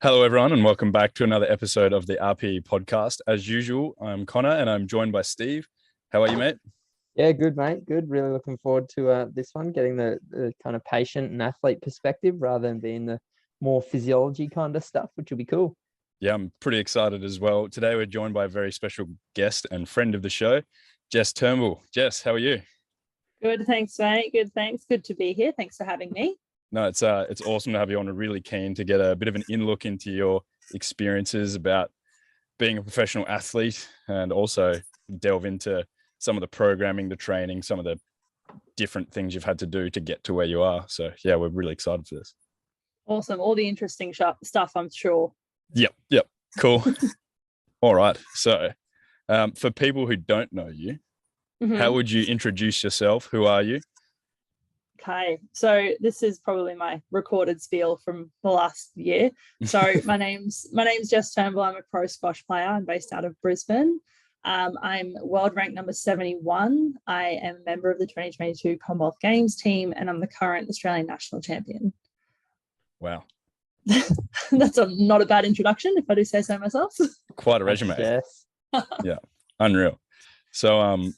Hello, everyone, and welcome back to another episode of the RP podcast. As usual, I'm Connor and I'm joined by Steve. How are you, mate? Yeah, good, mate. Good. Really looking forward to this one, getting the kind of patient and athlete perspective rather than being the more physiology kind of stuff, which will be cool. Yeah, I'm pretty excited as well. Today, we're joined by a very special guest and friend of the show, Jess Turnbull. Jess, how are you? Good, thanks, mate. Good, thanks. Good to be here. Thanks for having me. No, it's awesome to have you on. I'm really keen to get a bit of an in-look into your experiences about being a professional athlete and also delve into some of the programming, the training, some of the different things you've had to do to get to where you are. So yeah, we're really excited for this. Awesome. All the interesting stuff, I'm sure. Yep. Cool. All right. So for people who don't know you, how would you introduce yourself? Who are you? Okay, so this is probably my recorded spiel from the last year. So my name's Jess Turnbull. I'm a pro squash player. I'm based out of Brisbane. I'm world ranked number 71. I am a member of the 2022 Commonwealth Games team, and I'm the current Australian national champion. Wow. That's not a bad introduction, if I do say so myself. Quite a resume. Yes. Yeah, unreal. So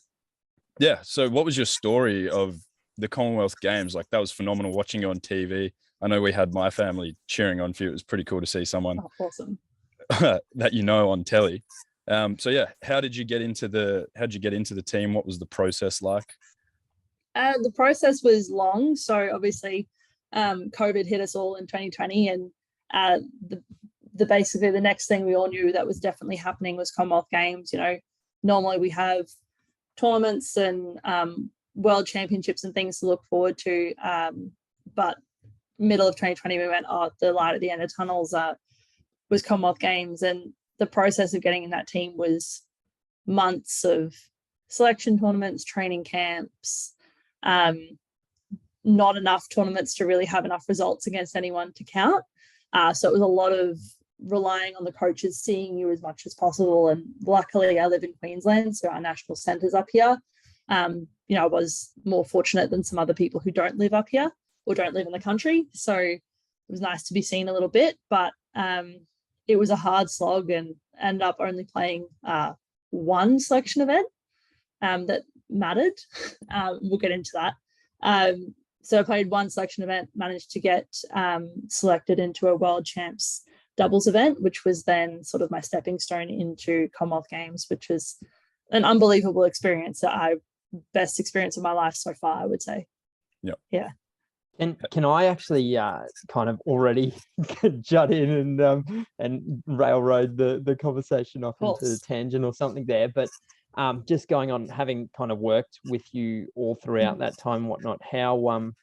so what was your story of the Commonwealth Games? Like, that was phenomenal watching you on TV. I know we had my family cheering on for you. It was pretty cool to see someone Awesome. that you know on telly. So yeah, how did you get into the team? What was the process like? The process was long. So obviously, COVID hit us all in 2020, and basically the next thing we all knew that was definitely happening was Commonwealth Games. You know, normally we have tournaments and world championships and things to look forward to, but middle of 2020 we went, the light at the end of tunnels was Commonwealth Games, and the process of getting in that team was months of selection tournaments, training camps, not enough tournaments to really have enough results against anyone to count. So it was a lot of relying on the coaches seeing you as much as possible. And luckily I live in Queensland, so our national centre's up here. I was more fortunate than some other people who don't live up here or don't live in the country. So it was nice to be seen a little bit, but it was a hard slog and ended up only playing one selection event that mattered. We'll get into that. So I played one selection event, managed to get selected into a World Champs doubles event, which was then sort of my stepping stone into Commonwealth Games, which was an unbelievable experience. Best experience of my life so far, I would say. Yeah. And can I actually kind of already jut in and railroad the conversation off into the tangent or something there? But just going on, having kind of worked with you all throughout that time and whatnot, how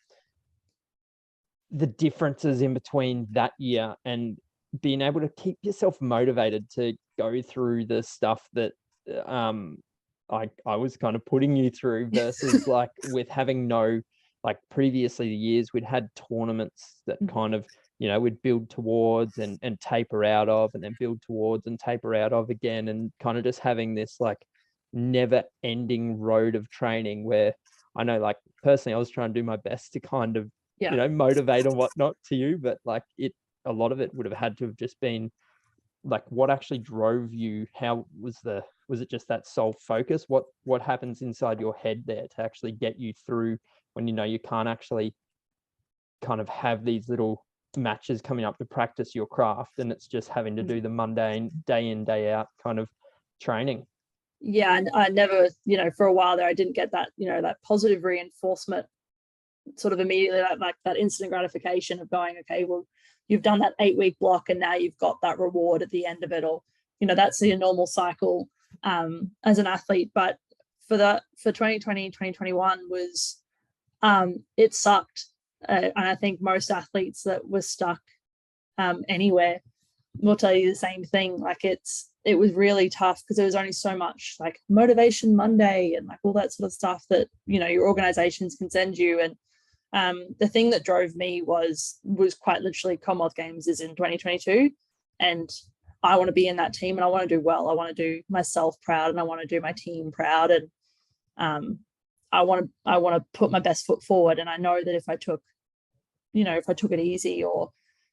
the differences in between that year and being able to keep yourself motivated to go through the stuff that I was kind of putting you through versus like with having like previously the years we'd had tournaments that kind of, we'd build towards and taper out of, and then build towards and taper out of again, and kind of just having this like never ending road of training where I know, like, personally I was trying to do my best to kind of motivate and whatnot to you, but like a lot of it would have had to have just been like, what actually drove you? How was it just that sole focus? What happens inside your head there to actually get you through when you can't actually kind of have these little matches coming up to practice your craft, and it's just having to do the mundane day in, day out kind of training? Yeah, and I never, for a while there, I didn't get that, that positive reinforcement sort of immediately, like that instant gratification of going, okay, well, you've done that 8-week block and now you've got that reward at the end of it, or, that's your normal cycle as an athlete. But for 2020, 2021 was, it sucked. And I think most athletes that were stuck anywhere will tell you the same thing. Like, it was really tough because there was only so much like Motivation Monday and like all that sort of stuff that, your organizations can send you. And the thing that drove me was quite literally Commonwealth Games is in 2022. And I want to be in that team and I want to do well. I want to do myself proud and I want to do my team proud. And I want to put my best foot forward. And I know that if I took it easy, or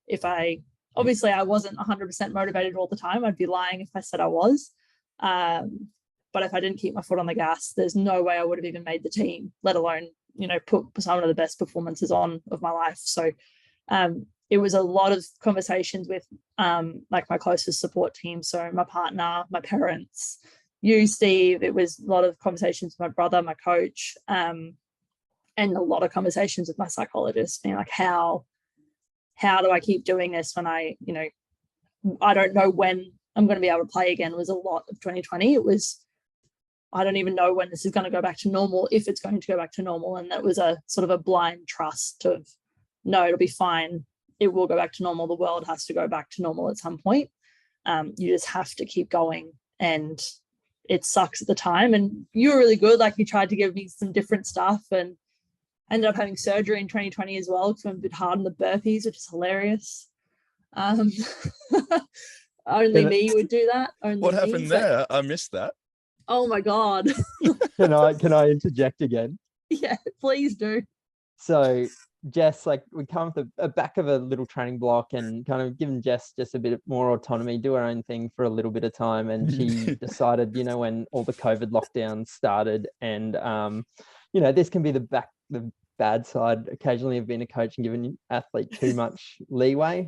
if I obviously I wasn't 100% motivated all the time. I'd be lying if I said I was. But if I didn't keep my foot on the gas, there's no way I would have even made the team, let alone, put some of the best performances on of my life. So it was a lot of conversations with like my closest support team. So my partner, my parents, you, Steve. It was a lot of conversations with my brother, my coach, and a lot of conversations with my psychologist, being like, how do I keep doing this when I don't know when I'm going to be able to play again. Was a lot of 2020. It was, I don't even know when this is going to go back to normal, if it's going to go back to normal. And that was a sort of a blind trust of, no, it'll be fine. It will go back to normal. The world has to go back to normal at some point. You just have to keep going. And it sucks at the time. And you were really good. Like, you tried to give me some different stuff, and ended up having surgery in 2020 as well, because I'm a bit hard on the burpees, which is hilarious. Only me would do that. What happened there? I missed that. Oh my God. Can I interject again? Yeah, please do. So Jess, like, we come with a back of a little training block and kind of given Jess just a bit more autonomy, do her own thing for a little bit of time. And she decided, when all the COVID lockdowns started, and this can be the bad side occasionally of being a coach and giving an athlete too much leeway.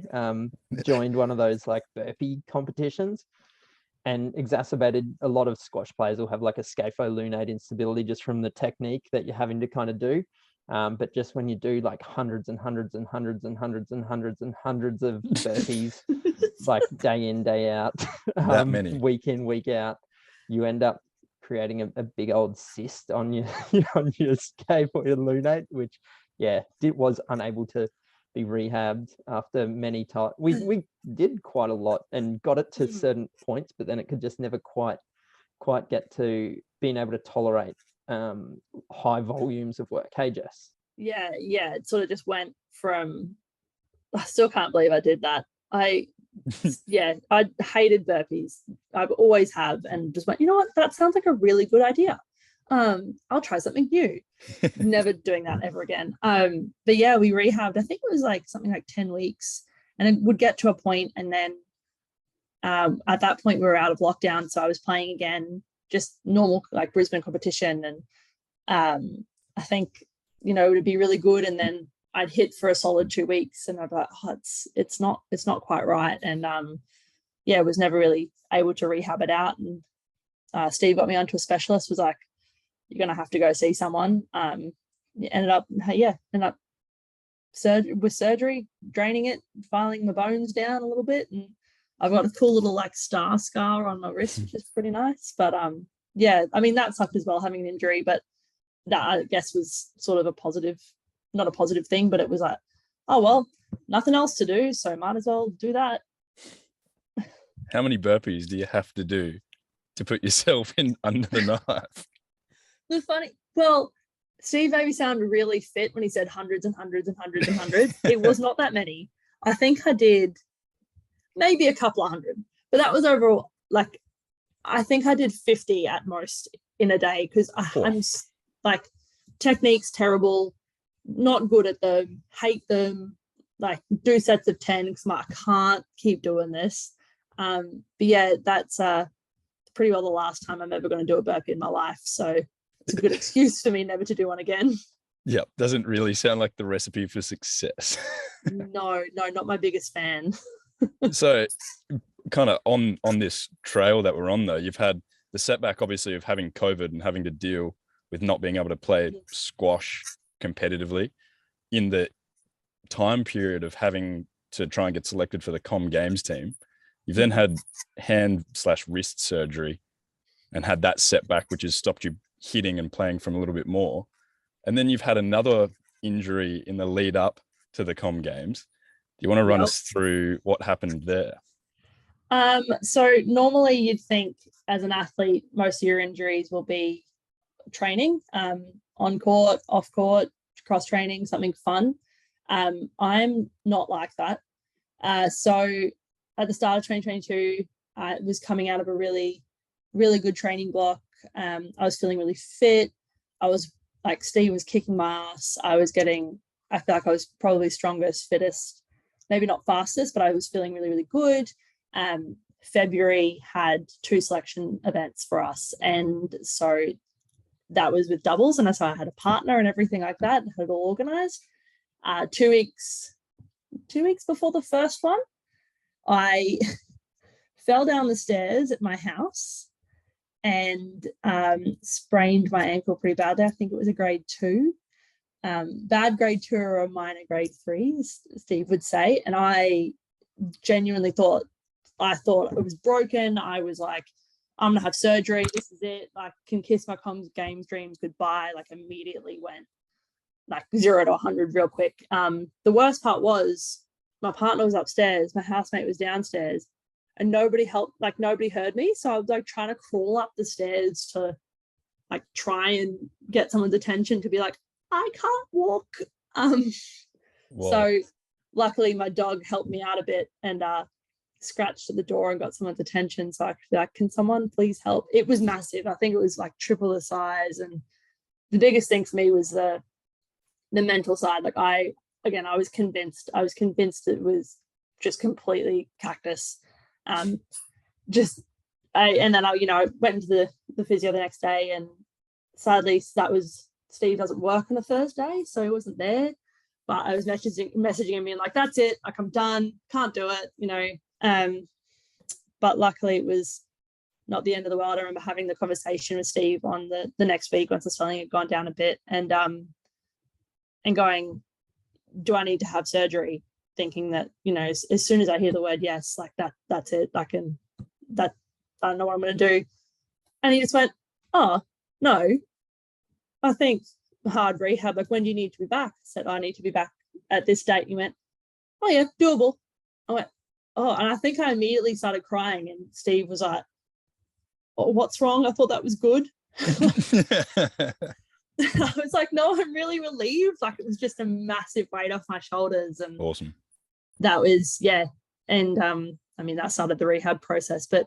Joined one of those like burpee competitions, and exacerbated. A lot of squash players will have like a scapholunate instability just from the technique that you're having to kind of do. But just when you do like hundreds and hundreds and hundreds and hundreds and hundreds and hundreds of burpees, like day in, day out, that many, week in, week out, you end up creating a big old cyst on your on your scapholunate, which was unable to be rehabbed after many times. We did quite a lot and got it to certain points, but then it could just never quite get to being able to tolerate high volumes of work. Hey, Jess. Yeah, it sort of just went from, I still can't believe I did that. I hated burpees. I've always have, and just went, you know what, that sounds like a really good idea. I'll try something new. Never doing that ever again. But yeah, we rehabbed, I think it was like something like 10 weeks, and it would get to a point, and then at that point we were out of lockdown, so I was playing again, just normal like Brisbane competition, and I think it would be really good, and then I'd hit for a solid 2 weeks, and I'd be like, oh, it's not quite right, and was never really able to rehab it out. And Steve got me onto a specialist, was like, you're gonna have to go see someone. Ended up with surgery, draining it, filing my bones down a little bit, and I've got a cool little like scar on my wrist, which is pretty nice. But that sucked as well, having an injury, but that I guess was sort of not a positive thing, but it was like, oh well, nothing else to do, so might as well do that. How many burpees do you have to do to put yourself in under the knife? Well, Steve made me sound really fit when he said hundreds and hundreds and hundreds and hundreds. It was not that many. I think I did maybe a couple of hundred, but that was overall, like, I think I did 50 at most in a day, because I'm like, technique's terrible, not good at them, hate them, like do sets of 10 because I can't keep doing this. But yeah, that's pretty well the last time I'm ever going to do a burpee in my life, so it's a good excuse for me never to do one again. Yep, doesn't really sound like the recipe for success. No, not my biggest fan. So kind of on this trail that we're on, though, you've had the setback obviously of having COVID and having to deal with not being able to play squash competitively in the time period of having to try and get selected for the Com Games team. You've then had hand/wrist surgery and had that setback, which has stopped you hitting and playing from a little bit more. And then you've had another injury in the lead up to the Com Games. Do you want to run us through what happened there? So normally you'd think as an athlete, most of your injuries will be training, on court, off court, cross training, something fun. I'm not like that. So at the start of 2022, I was coming out of a really, really good training block. I was feeling really fit. I was like, Steve was kicking my ass. I feel like I was probably strongest, fittest maybe not fastest, but I was feeling really, really good. February had 2 selection events for us. And so that was with doubles. And so I had a partner and everything like that, had it all organized. 2 weeks before the first one, I fell down the stairs at my house and sprained my ankle pretty badly. I think it was a grade 2. Bad grade 2 or a minor grade 3, as Steve would say. And I genuinely thought it was broken. I was like, I'm gonna have surgery. This is it. I can kiss my games dreams goodbye. Like, immediately went like 0 to 100 real quick. The worst part was my partner was upstairs, my housemate was downstairs, and nobody helped. Like, nobody heard me. So I was like trying to crawl up the stairs to like try and get someone's attention to be like, I can't walk. So luckily my dog helped me out a bit and scratched at the door and got someone's attention. So I could be like, can someone please help? It was massive. I think it was like triple the size. And the biggest thing for me was the mental side. Like, I was convinced it was just completely cactus. And then I went into the physio the next day, and sadly Steve doesn't work on a Thursday, so he wasn't there. But I was messaging him being like, that's it, like, I'm done, can't do it, but luckily it was not the end of the world. I remember having the conversation with Steve on the next week once the swelling had gone down a bit, and going, do I need to have surgery? Thinking that, as soon as I hear the word yes, like that's it, I don't know what I'm going to do. And he just went, oh no, I think hard rehab, like, when do you need to be back? I said, I need to be back at this date. He went, oh yeah, doable. I went, oh, and I think I immediately started crying, and Steve was like, oh, what's wrong? I thought that was good. I was like, no, I'm really relieved. Like, it was just a massive weight off my shoulders. And awesome. That was, yeah. And that started the rehab process. But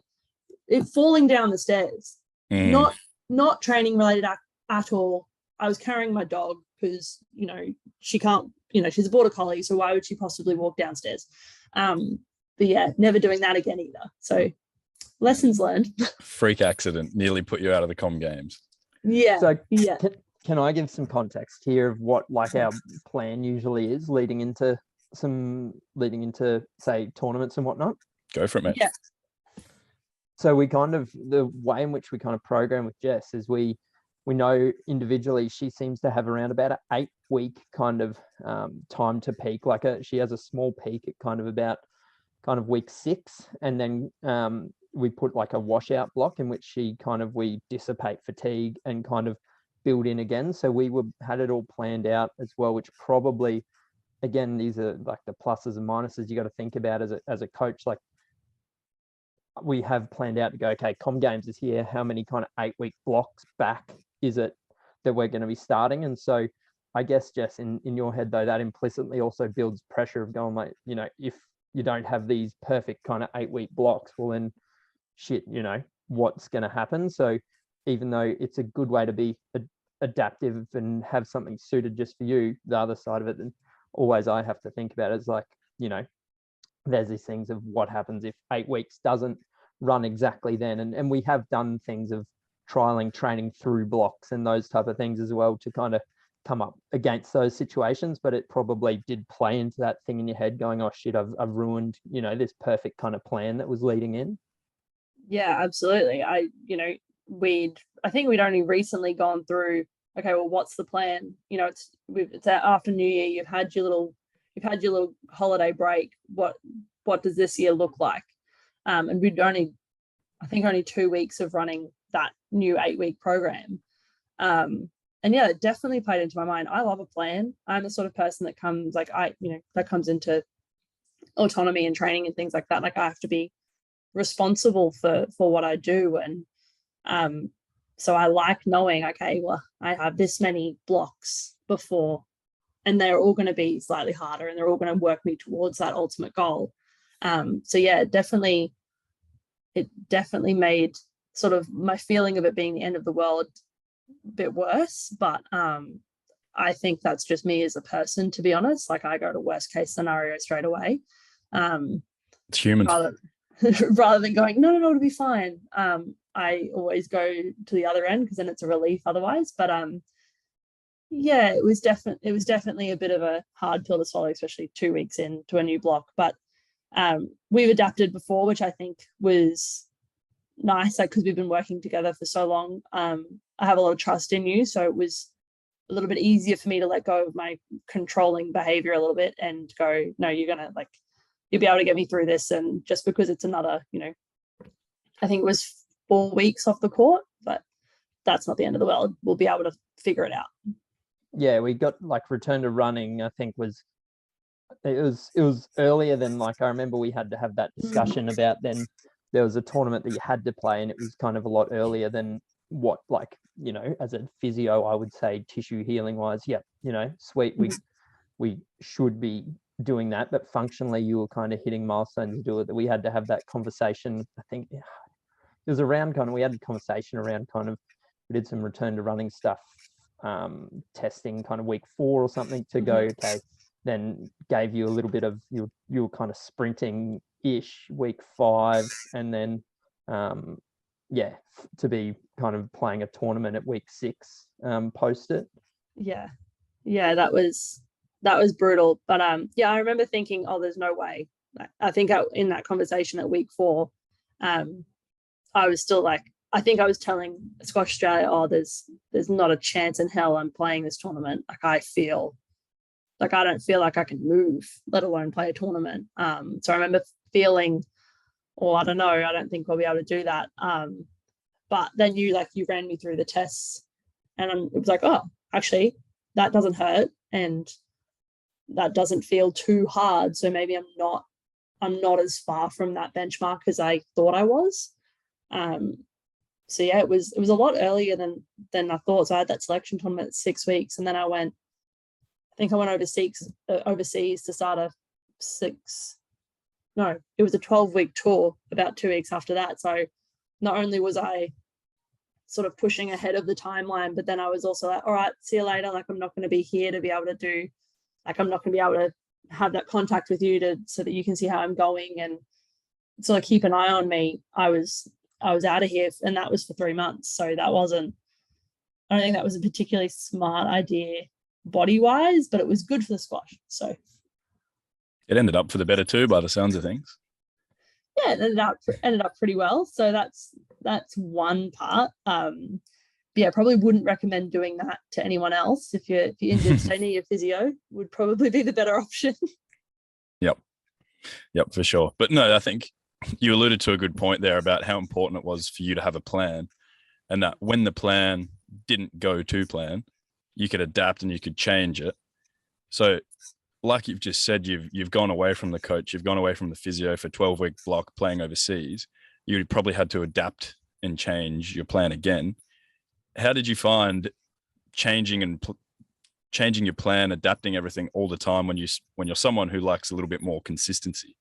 it falling down the stairs, not training related at all. I was carrying my dog because, she can't, she's a border collie, so why would she possibly walk downstairs? But yeah, never doing that again either. So lessons learned. Freak accident nearly put you out of the comm games. Yeah. So yeah. Can I give some context here of what like our plan usually is leading into say tournaments and whatnot? Go for it, mate. Yeah. So we the way in which we kind of program with Jess is we know individually she seems to have around about an 8-week kind of time to peak. Like she has a small peak at kind of week 6, and then we put like a washout block in which we dissipate fatigue and kind of build in again. So we had it all planned out as well, which probably, again, these are like the pluses and minuses you got to think about as a coach. Like, we have planned out to go, okay, Com Games is here. How many kind of 8-week blocks back is it that we're going to be starting? And so I guess, Jess, in your head, though, that implicitly also builds pressure of going, like, if you don't have these perfect kind of 8-week blocks, well, then shit, what's going to happen? So even though it's a good way to be adaptive and have something suited just for you, the other side of it, then always I have to think about it is like, there's these things of what happens if 8 weeks doesn't run exactly then. And we have done things of trialing training through blocks and those type of things as well to kind of come up against those situations. But it probably did play into that thing in your head going, oh shit, I've ruined, this perfect kind of plan that was leading in. Yeah, absolutely. I think we'd only recently gone through, okay, well, what's the plan? It's after New Year, you've had your little holiday break. What does this year look like? And we'd only 2 weeks of running that new 8-week program. And yeah, it definitely played into my mind. I love a plan. I'm the sort of person that comes that comes into autonomy and training and things like that. Like, I have to be responsible for what I do. And so I like knowing, okay, well, I have this many blocks before, and they're all going to be slightly harder, and they're all going to work me towards that ultimate goal. So yeah, it definitely made sort of my feeling of it being the end of the world a bit worse. But I think that's just me as a person, to be honest. Like, I go to worst case scenario straight away. It's human. Rather than going, no, it'll be fine. I always go to the other end because then it's a relief otherwise. But yeah, it was definitely a bit of a hard pill to swallow, especially 2 weeks into a new block. But we've adapted before, which I think was nice, like, because we've been working together for so long. I have a lot of trust in you, so it was a little bit easier for me to let go of my controlling behavior a little bit and go, no, you'll be able to get me through this. And just because it's another, I think it was 4 weeks off the court, but that's not the end of the world. We'll be able to figure it out. Yeah, we got like return to running, I think it was earlier than, like, I remember we had to have that discussion about, then there was a tournament that you had to play, and it was kind of a lot earlier than what, like, as a physio, I would say tissue healing wise, sweet, we should be doing that, but functionally you were kind of hitting milestones to do it, that we had to have that conversation. I think it was around we had a conversation around we did some return to running stuff, testing kind of week 4 or something to go, okay, then gave you a little bit of, you were kind of sprinting ish week 5, and then to be kind of playing a tournament at week 6 post it. Yeah that was brutal. But I remember thinking, oh, there's no way. I think in that conversation at week 4, I was still like, I think I was telling Squash Australia, oh, there's not a chance in hell I'm playing this tournament. Like, I don't feel like I can move, let alone play a tournament. So I remember feeling, I don't know, I don't think we'll be able to do that. But then you ran me through the tests, and it was like, oh, actually, that doesn't hurt, and that doesn't feel too hard. So maybe I'm not as far from that benchmark as I thought I was. So yeah, it was a lot earlier than I thought. So I had that selection tournament at 6 weeks, and then I went overseas to start it was a 12-week tour about 2 weeks after that. So not only was I sort of pushing ahead of the timeline, but then I was also like, all right, see you later. Like, I'm not going to be here to be able to do, like, I'm not going to be able to have that contact with you so that you can see how I'm going and sort of keep an eye on me. I was out of here, and that was for 3 months. So I don't think that was a particularly smart idea body wise, but it was good for the squash. So it ended up for the better too, by the sounds of things. Yeah, it ended up pretty well. So that's one part. Probably wouldn't recommend doing that to anyone else. If you're injured, stay near your physio would probably be the better option. Yep, for sure. But no, I think you alluded to a good point there about how important it was for you to have a plan, and that when the plan didn't go to plan, you could adapt and you could change it. So like you've just said, you've gone away from the coach, you've gone away from the physio for 12-week block playing overseas. You probably had to adapt and change your plan again. How did you find changing your plan, adapting everything all the time when you're someone who likes a little bit more consistency?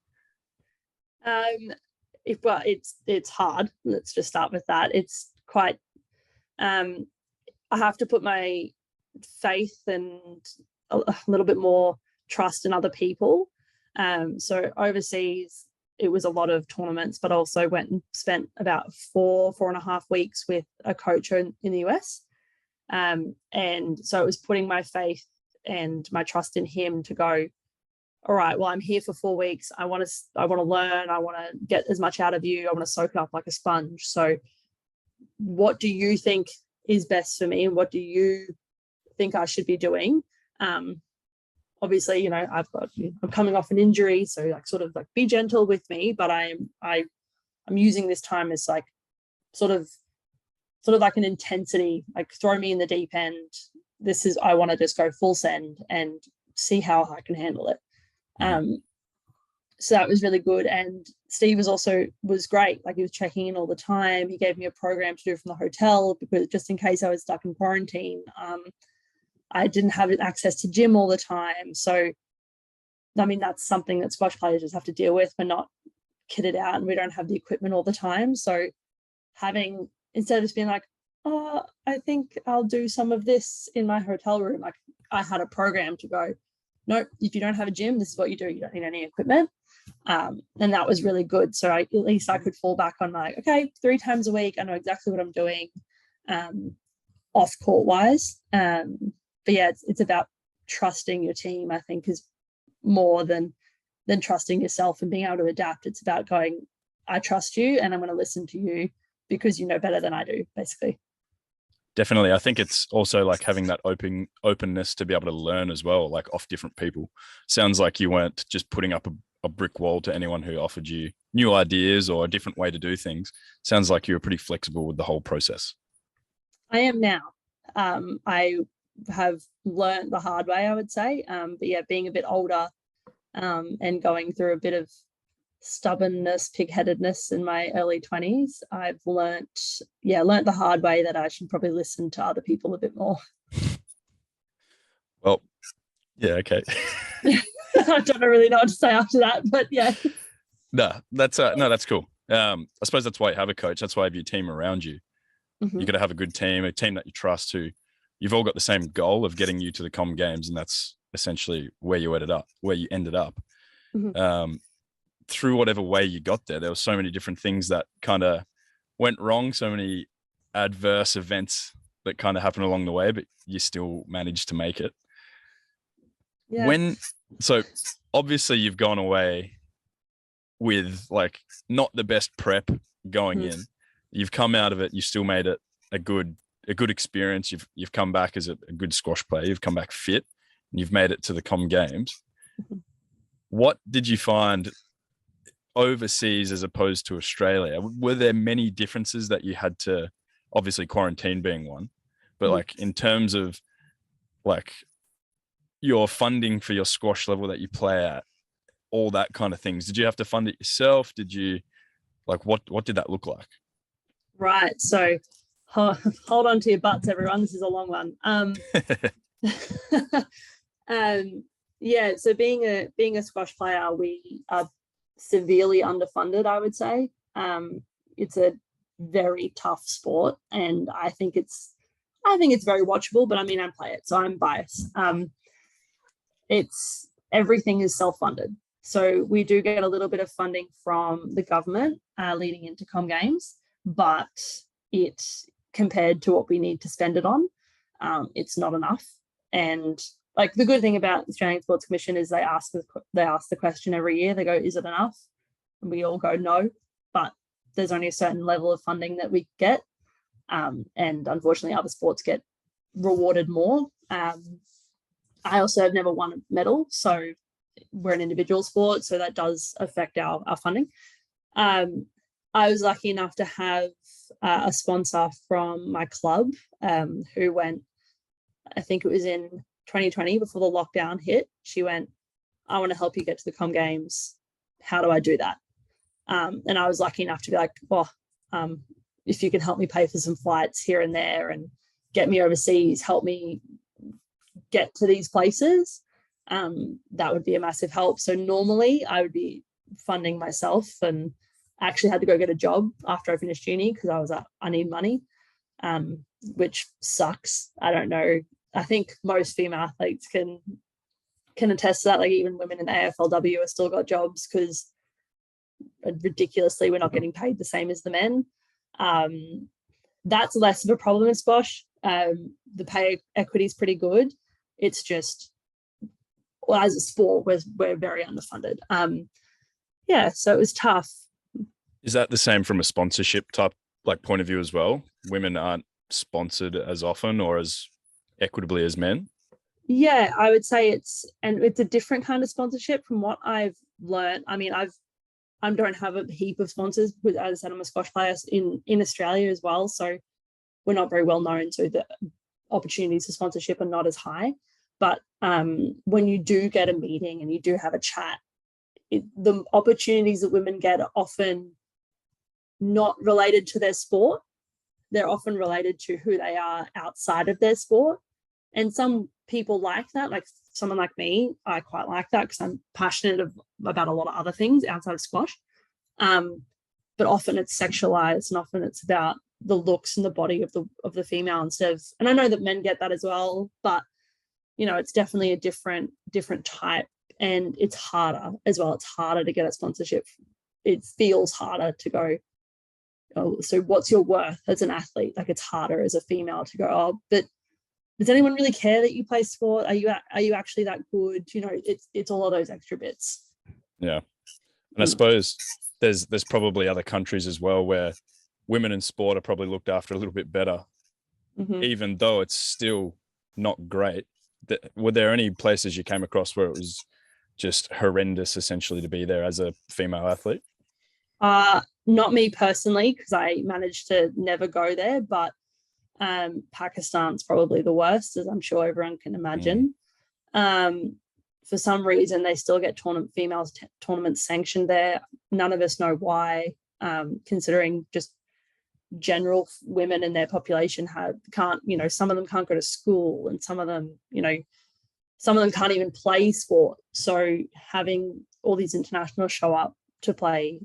It's hard. Let's just start with that. It's quite. I have to put my faith and a little bit more trust in other people. So overseas, it was a lot of tournaments, but also went and spent about 4.5 weeks with a coach in the US. And so it was putting my faith and my trust in him to go, all right, well, I'm here for 4 weeks. I want to learn. I want to get as much out of you. I want to soak it up like a sponge. So what do you think is best for me? And what do you think I should be doing? Obviously, I'm coming off an injury, so like sort of like be gentle with me, but I'm using this time as like sort of like an intensity, like throw me in the deep end. I want to just go full send and see how I can handle it. So that was really good. And Steve was great. Like, he was checking in all the time. He gave me a program to do from the hotel, because just in case I was stuck in quarantine, I didn't have access to gym all the time. So, I mean, that's something that squash players just have to deal with. We're not kitted out and we don't have the equipment all the time. So instead of just being like, I think I'll do some of this in my hotel room. Like, I had a program to go, no, if you don't have a gym, this is what you do. You don't need any equipment. And that was really good. So at least I could fall back on like, okay, 3 times a week, I know exactly what I'm doing, off court wise. But yeah, it's about trusting your team, I think, is more than trusting yourself and being able to adapt. It's about going, I trust you and I'm going to listen to you because you know better than I do, basically. Definitely. I think it's also like having that openness to be able to learn as well, like off different people. Sounds like you weren't just putting up a brick wall to anyone who offered you new ideas or a different way to do things. Sounds like you were pretty flexible with the whole process. I am now. I have learned the hard way, I would say. But yeah, being a bit older, and going through a bit of stubbornness, pig-headedness in my early 20s, I've learned the hard way that I should probably listen to other people a bit more. Well, yeah, okay. I don't really know what to say after that, but yeah. No, that's cool. I suppose that's why you have a coach. That's why you have your team around you. Mm-hmm. You got to have a good team, a team that you trust, who you've all got the same goal of getting you to the Com Games, and that's essentially where you ended up. Mm-hmm. Through whatever way you got there were so many different things that kind of went wrong, so many adverse events that kind of happened along the way, but you still managed to make it. Yeah. So obviously you've gone away with like not the best prep going in. You've come out of it, you still made it a good experience. You've come back as a good squash player. You've come back fit and you've made it to the Com Games. Mm-hmm. What did you find overseas as opposed to Australia? Were there many differences that you had to, obviously quarantine being one, but like in terms of like your funding for your squash level that you play at, all that kind of things? Did you have to fund it yourself? Did you like, what did that look like? Right. So hold on to your butts, everyone. This is a long one. Yeah. So being a squash player, we are severely underfunded, I would say. It's a very tough sport, and I think it's very watchable, but I mean, I play it, so I'm biased. It's everything is self-funded. So we do get a little bit of funding from the government leading into Com Games, but it, compared to what we need to spend it on, it's not enough. And like, the good thing about the Australian Sports Commission is they ask the question every year. They go, is it enough? And we all go, no, but there's only a certain level of funding that we get. And unfortunately other sports get rewarded more. I also have never won a medal, so we're an individual sport, so that does affect our funding. I was lucky enough to have a sponsor from my club, who went, I think it was in 2020 before the lockdown hit. She went, I want to help you get to the Com Games. How do I do that? And I was lucky enough to be like, if you can help me pay for some flights here and there and get me overseas, help me get to these places, that would be a massive help. So normally I would be funding myself, and I actually had to go get a job after I finished uni because I was like, I need money, which sucks. I don't know. I think most female athletes can attest to that. Like, even women in the AFLW have still got jobs because ridiculously we're not getting paid the same as the men. That's less of a problem in squash. The pay equity is pretty good. It's just, well, as a sport, we're very underfunded. So it was tough. Is that the same from a sponsorship type like point of view as well? Women aren't sponsored as often or as equitably as men? Yeah, I would say it's a different kind of sponsorship from what I've learned. I mean, I don't have a heap of sponsors, but as I said, I'm a squash player in Australia as well, so we're not very well known, so the opportunities for sponsorship are not as high. But when you do get a meeting and you do have a chat, the opportunities that women get are often not related to their sport. They're often related to who they are outside of their sport. And some people like that, like someone like me, I quite like that because I'm passionate about a lot of other things outside of squash. But often it's sexualized, and often it's about the looks and the body of the female instead of, and I know that men get that as well, but you know, it's definitely a different type, and it's harder as well. It's harder to get a sponsorship. It feels harder to go, oh, so what's your worth as an athlete? Like, it's harder as a female to go, oh, but does anyone really care that you play sport? Are you actually that good? You know, it's all of those extra bits. Yeah. And I suppose there's probably other countries as well where women in sport are probably looked after a little bit better, even though it's still not great. Were there any places you came across where it was just horrendous essentially to be there as a female athlete? Not me personally, because I managed to never go there, but Pakistan's probably the worst, as I'm sure everyone can imagine. For some reason, they still get females tournaments sanctioned there. None of us know why, considering just general women in their population can't, you know, some of them can't go to school, and some of them, you know, some of them can't even play sport. So having all these internationals show up to play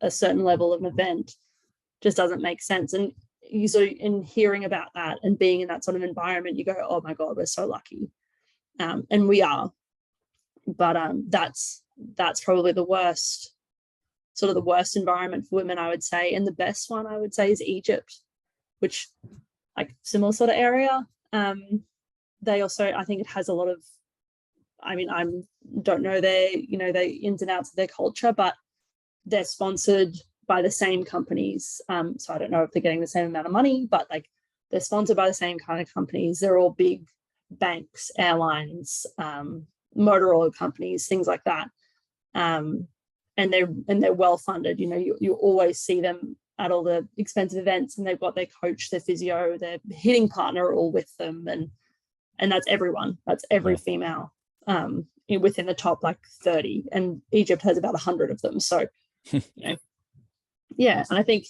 a certain level of an event just doesn't make sense. And so in hearing about that and being in that sort of environment, you go, oh my God, we're so lucky. And we are. But that's probably the worst, sort of the worst environment for women, I would say. And the best one, I would say, is Egypt, which, like, similar sort of area. They also, I think it has a lot of, I mean, I don't know their, you know, the ins and outs of their culture, but they're sponsored by the same companies. So I don't know if they're getting the same amount of money, but like, they're sponsored by the same kind of companies. They're all big banks, airlines, motor oil companies, things like that. And they're well funded. You know, you always see them at all the expensive events, and they've got their coach, their physio, their hitting partner all with them, and that's everyone. That's every female within the top like 30, and Egypt has about 100 of them. So, you know, yeah, and I think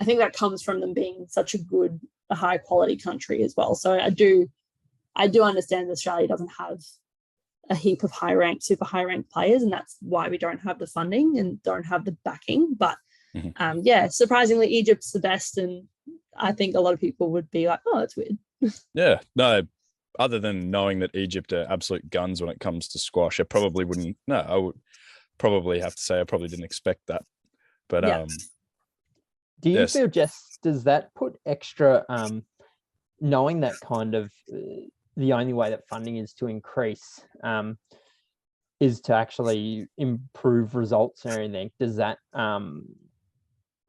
that comes from them being such a high quality country as well. So I do understand that Australia doesn't have a heap of super high ranked players, and that's why we don't have the funding and don't have the backing. But yeah, surprisingly, Egypt's the best, and I think a lot of people would be like, oh, that's weird. Yeah, no, other than knowing that Egypt are absolute guns when it comes to squash, I probably wouldn't. No, I would probably have to say I probably didn't expect that. But yeah. Do you feel, Jess, does that put extra, knowing that kind of the only way that funding is to increase is to actually improve results and everything, does that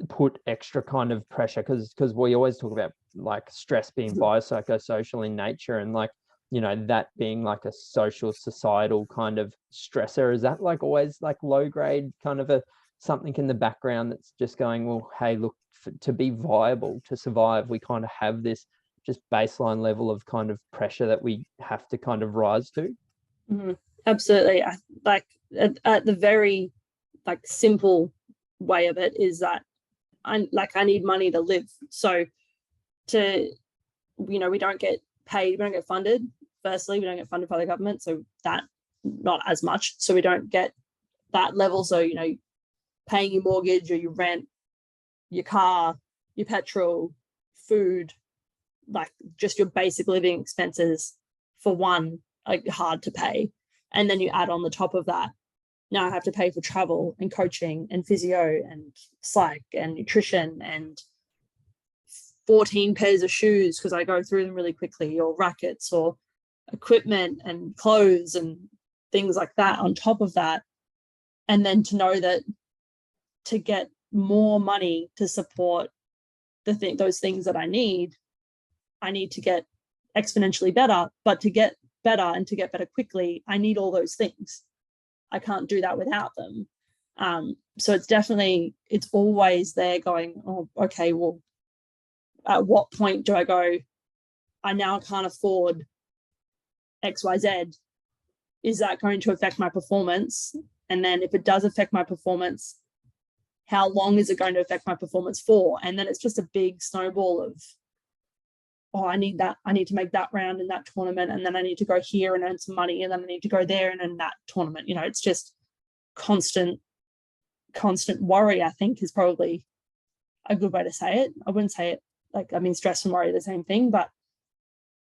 put extra kind of pressure? Because we always talk about like stress being biopsychosocial in nature, and like, you know, that being like a social societal kind of stressor. Is that like always like low grade kind of something in the background that's just going, well, hey, look, to be viable, to survive, we kind of have this just baseline level of kind of pressure that we have to kind of rise to? Absolutely. Like at the very like simple way of it is that I need money to live. So we don't get paid, we don't get funded. Firstly, we don't get funded by the government, so that not as much. So we don't get that level. So, you know, paying your mortgage or your rent, your car, your petrol, food, like just your basic living expenses for one are hard to pay. And then you add on the top of that, now I have to pay for travel and coaching and physio and psych and nutrition and 14 pairs of shoes because I go through them really quickly, or rackets or equipment and clothes and things like that on top of that. And then to know that to get more money to support those things that I need to get exponentially better. But to get better and to get better quickly, I need all those things. I can't do that without them. So it's always there going, oh, okay, well, at what point do I go, I now can't afford XYZ? Is that going to affect my performance? And then if it does affect my performance, how long is it going to affect my performance for? And then it's just a big snowball of, oh, I need to make that round in that tournament, and then I need to go here and earn some money, and then I need to go there and earn that tournament. You know, it's just constant worry, I think, is probably a good way to say it. I wouldn't say it like, I mean, stress and worry are the same thing, but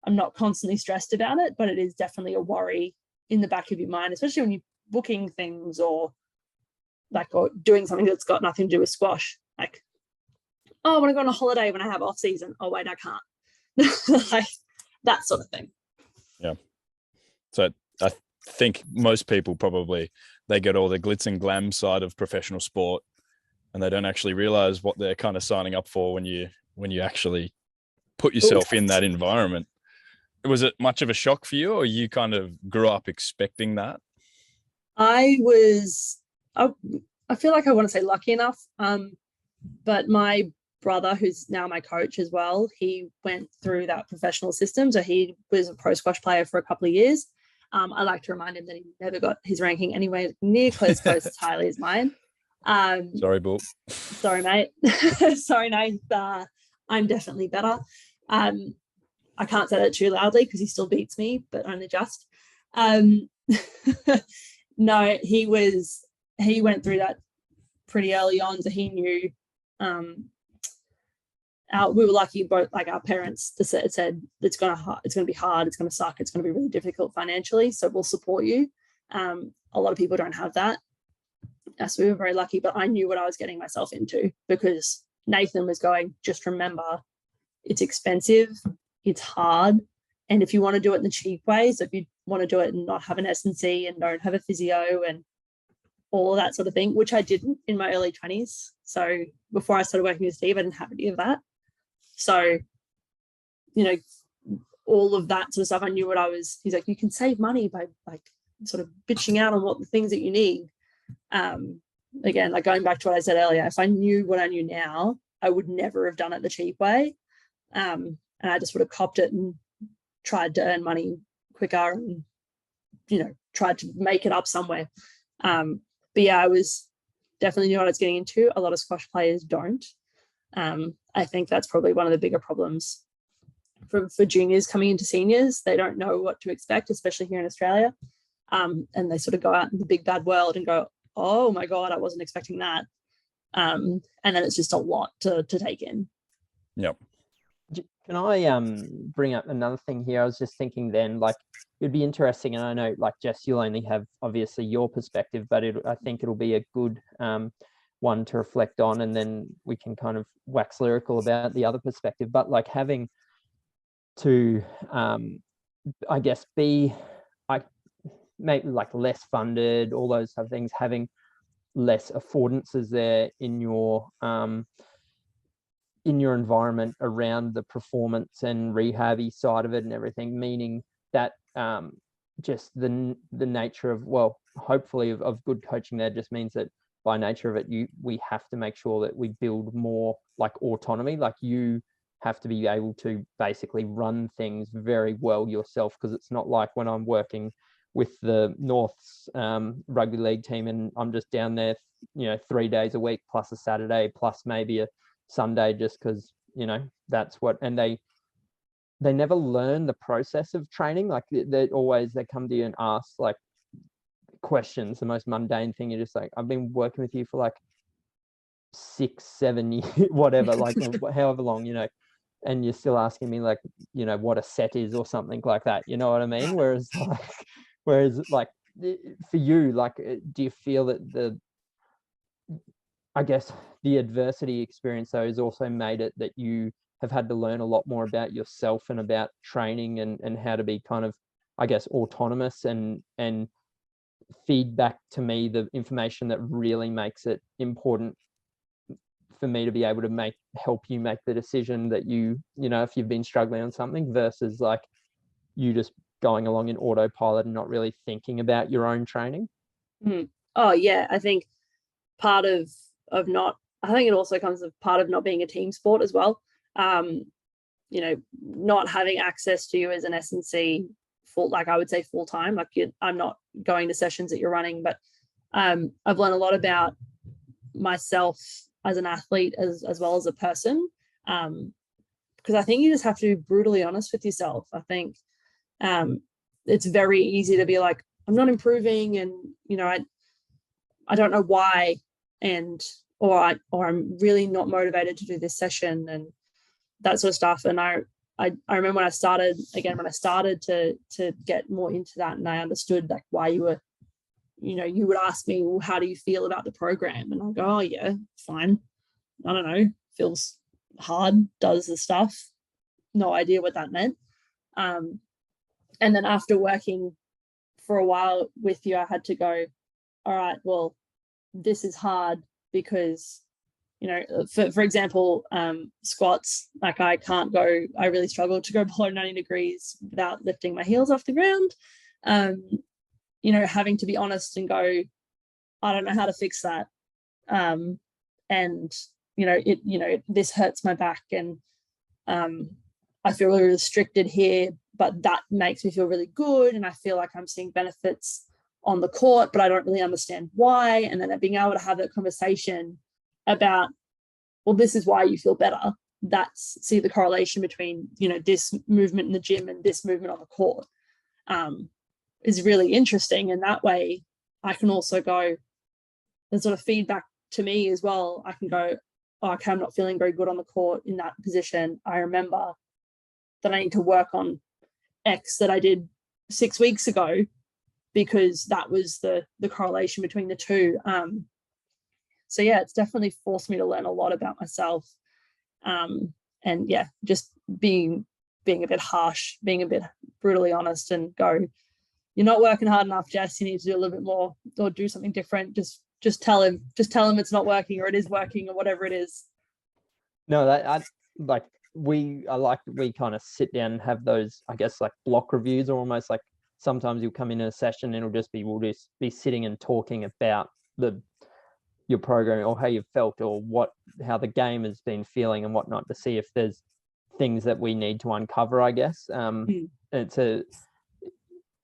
I'm not constantly stressed about it, but it is definitely a worry in the back of your mind, especially when you're booking things or doing something that's got nothing to do with squash. Like, oh, I want to go on a holiday when I have off season. Oh, wait, I can't. Like that sort of thing. Yeah. So I think most people probably, they get all the glitz and glam side of professional sport, and they don't actually realize what they're kind of signing up for when you actually put yourself in that environment. Was it much of a shock for you, or you kind of grew up expecting that? I feel like I want to say lucky enough, but my brother, who's now my coach as well, he went through that professional system. So he was a pro squash player for a couple of years. I like to remind him that he never got his ranking anywhere near close as highly as mine. Sorry, Bull. Sorry, mate. Sorry, Nate. I'm definitely better. I can't say that too loudly because he still beats me, but only just. No, he went through that pretty early on, so he knew. We were lucky, both, like, our parents said it's gonna be hard, it's gonna suck, it's gonna be really difficult financially, so we'll support you. A lot of people don't have that, so we were very lucky. But I knew what I was getting myself into, because Nathan was going, just remember, it's expensive, it's hard, and if you want to do it in the cheap way, so if you want to do it and not have an S&C and don't have a physio and all of that sort of thing, which I didn't in my early 20s. So before I started working with Steve, I didn't have any of that. So, all of that sort of stuff, I knew what he's like, you can save money by like sort of bitching out on what the things that you need. Again, like going back to what I said earlier, if I knew what I knew now, I would never have done it the cheap way. And I just would have copped it and tried to earn money quicker and, tried to make it up somewhere. But yeah, I was definitely knew what I was getting into. A lot of squash players don't. I think that's probably one of the bigger problems for juniors coming into seniors. They don't know what to expect, especially here in Australia. And they sort of go out in the big bad world and go, oh my God, I wasn't expecting that. And then it's just a lot to take in. Yep. Can I bring up another thing here? I was just thinking then, like, it'd be interesting, and I know, like, Jess, you'll only have obviously your perspective, but I think it'll be a good one to reflect on, and then we can kind of wax lyrical about the other perspective. But like having to, I guess, be maybe like less funded, all those type of things, having less affordances there in your environment around the performance and rehabby side of it and everything, meaning that just the nature of, well, hopefully of good coaching there just means that by nature of it, we have to make sure that we build more like autonomy. Like, you have to be able to basically run things very well yourself, because it's not like when I'm working with the North's rugby league team and I'm just down there, 3 days a week plus a Saturday plus maybe a Sunday, just because, that's what, and they never learn the process of training. Like, they come to you and ask like questions, the most mundane thing. You're just like, I've been working with you for like 6-7 years, whatever, like however long, and you're still asking me like, what a set is or something like that. You know what I mean? Whereas like for you, like, do you feel that I guess the adversity experience though has also made it that you have had to learn a lot more about yourself and about training and how to be kind of, I guess, autonomous and feed back to me the information that really makes it important for me to be able to help you make the decision that if you've been struggling on something, versus like you just going along in autopilot and not really thinking about your own training? Oh yeah, I think part of not, I think it also comes as part of not being a team sport as well. Not having access to you as an S&C full, like I would say full time, like I'm not going to sessions that you're running, but I've learned a lot about myself as an athlete as well as a person, because I think you just have to be brutally honest with yourself. I think it's very easy to be like, I'm not improving, and I don't know why, or I'm really not motivated to do this session, and that sort of stuff. And I remember when I started to get more into that, and I understood like why you were, you would ask me, well, how do you feel about the program? And I'll go, oh yeah, fine. I don't know, feels hard, does the stuff. No idea what that meant. And then after working for a while with you, I had to go, all right, well, this is hard because, for example, squats, like I really struggle to go below 90 degrees without lifting my heels off the ground. Having to be honest and go, I don't know how to fix that. And, this hurts my back, and I feel really restricted here, but that makes me feel really good. And I feel like I'm seeing benefits on the court, but I don't really understand why. And then being able to have that conversation about, well, this is why you feel better. See the correlation between, this movement in the gym and this movement on the court is really interesting. And that way I can also go, and sort of feedback to me as well. I can go, oh, okay, I'm not feeling very good on the court in that position. I remember that I need to work on X that I did 6 weeks ago, because that was the correlation between the two. So yeah, it's definitely forced me to learn a lot about myself. And yeah, just being a bit harsh, being a bit brutally honest, and go, you're not working hard enough, Jess. You need to do a little bit more, or do something different. Just tell him it's not working, or it is working, or whatever it is. No, we kind of sit down and have those, I guess, like block reviews, or almost like sometimes you'll come in a session and we'll just be sitting and talking about your program, or how you felt, or how the game has been feeling and whatnot, to see if there's things that we need to uncover, I guess.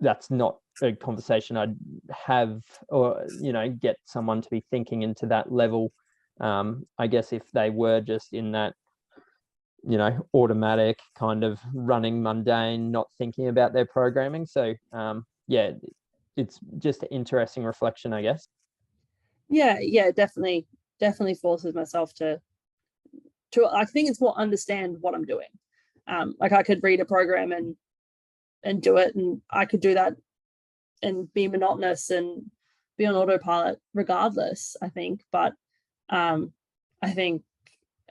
That's not a conversation I'd have, or get someone to be thinking into that level. I guess if they were just in that automatic kind of running mundane, not thinking about their programming. So yeah, it's just an interesting reflection, I guess. Yeah, definitely forces myself to I think it's more understand what I'm doing. Like I could read a program and do it, and I could do that and be monotonous and be on autopilot regardless, I think. But I think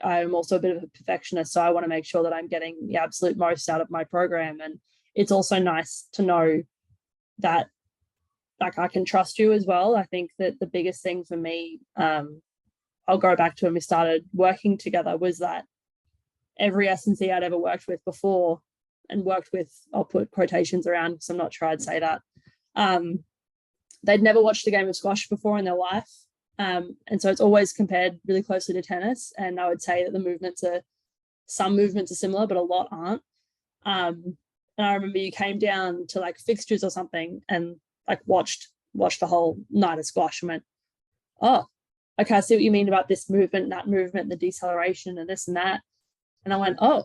I'm also a bit of a perfectionist, so I want to make sure that I'm getting the absolute most out of my program. And it's also nice to know that like I can trust you as well. I think that the biggest thing for me, I'll go back to when we started working together, was that every S&C I'd ever worked with before, and worked with, I'll put quotations around because I'm not sure I'd say that, they'd never watched a game of squash before in their life. And so it's always compared really closely to tennis. And I would say that some movements are similar, but a lot aren't. And I remember you came down to like fixtures or something, and like watched the whole night of squash, and went, oh, okay, I see what you mean about this movement, that movement, the deceleration and this and that. And I went, oh,